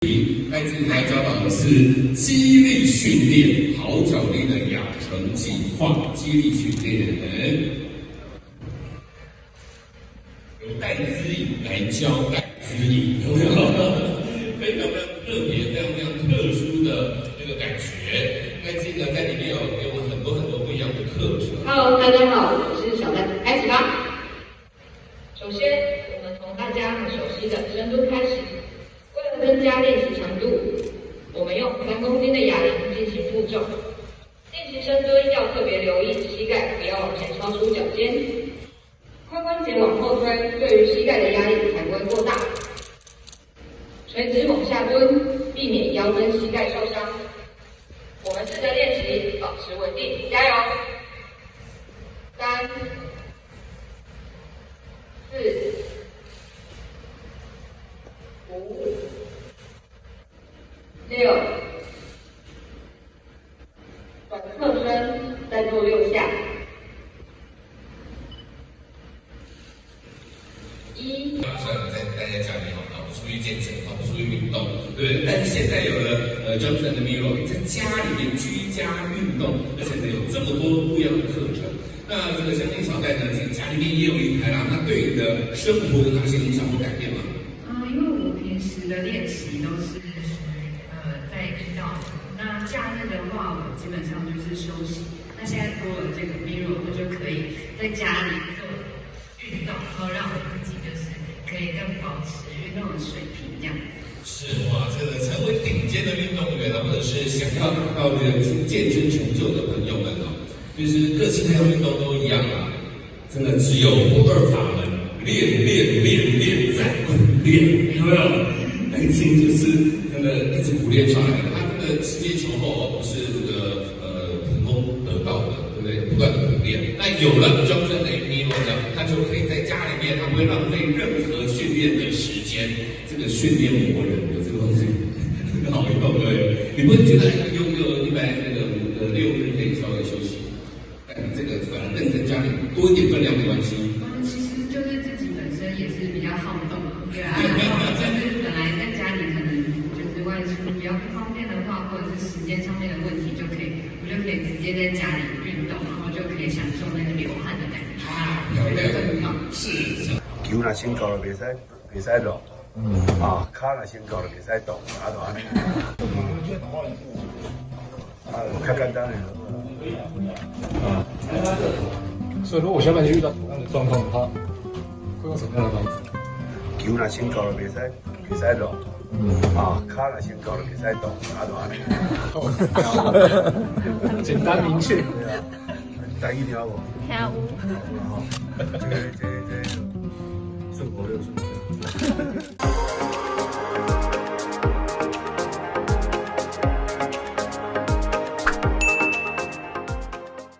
在这里来教导的是肌力训练好脚力的养成计划。肌力训练由戴资颖来教戴资颖，有没有？非常特别、非常特殊的这个感觉。戴资颖呢，在里面有给我们很多不一样的课程。Hello， 大家好，我是小戴，开始吧。首先，我们从大家很熟悉的深蹲开始。为了增加练习强度，我们用3公斤的哑铃进行负重。练习深蹲要特别留意膝盖不要往前超出脚尖，髋关节往后推，对于膝盖的压力才不会过大。垂直猛下蹲，避免腰跟膝盖受伤。我们试着练习，保持稳定，加油！3、4、5、6，转侧身，再做6下。在大家家里不属于健身，不属于运动，对不对？但是现在有了Johnson 的 Miro， 在家里面居家运动，而且呢有这么多不一样的课程。那这个相信小戴呢，自己家里面也有一台啦。那对你的生活有哪些影响或改变吗？因为我平时的练习都是在运动，那假日的话，我基本上就是休息。那现在多了这个 Miro， 我就可以在家里做运动，然后让我自己就是可以更保持运动的水平这样子。是哇，这个成为顶尖的运动员或者是想要达到这个健身成就的朋友们就是各式各样运动都一样真的只有不二法门，练再苦练，有没有？戴资颖就是真的一直苦练上来的，他这个世界球后不是这个凭空得到的，对不对？不断的苦练，那有了Johnson的 Miro呢，他就可以在家里面，他不会浪费任何训练的时间。这个训练磨人的这个东西很好用，对不对？你不会觉得用个1006日可以稍微休息，但你这个反而更增加你多一点分量没关系。其实就是自己本身也是比较好动，对啊，然后就是本来在家里可能就是外出比较不方便的话，或者是时间上面的问题，我就可以直接在家里运动，然后就可以享受那个流汗的感觉漂亮，很好。是。球若升高了，袂使落，骹若升高了，袂使动，就安尼。较简单的。所以如果我下半身遇到同样的状况的话，会用什么样的方式？球若升高了，袂使落，骹若升高了，袂使动，就安尼。简单明确。对啊，台语听无？听有。这个。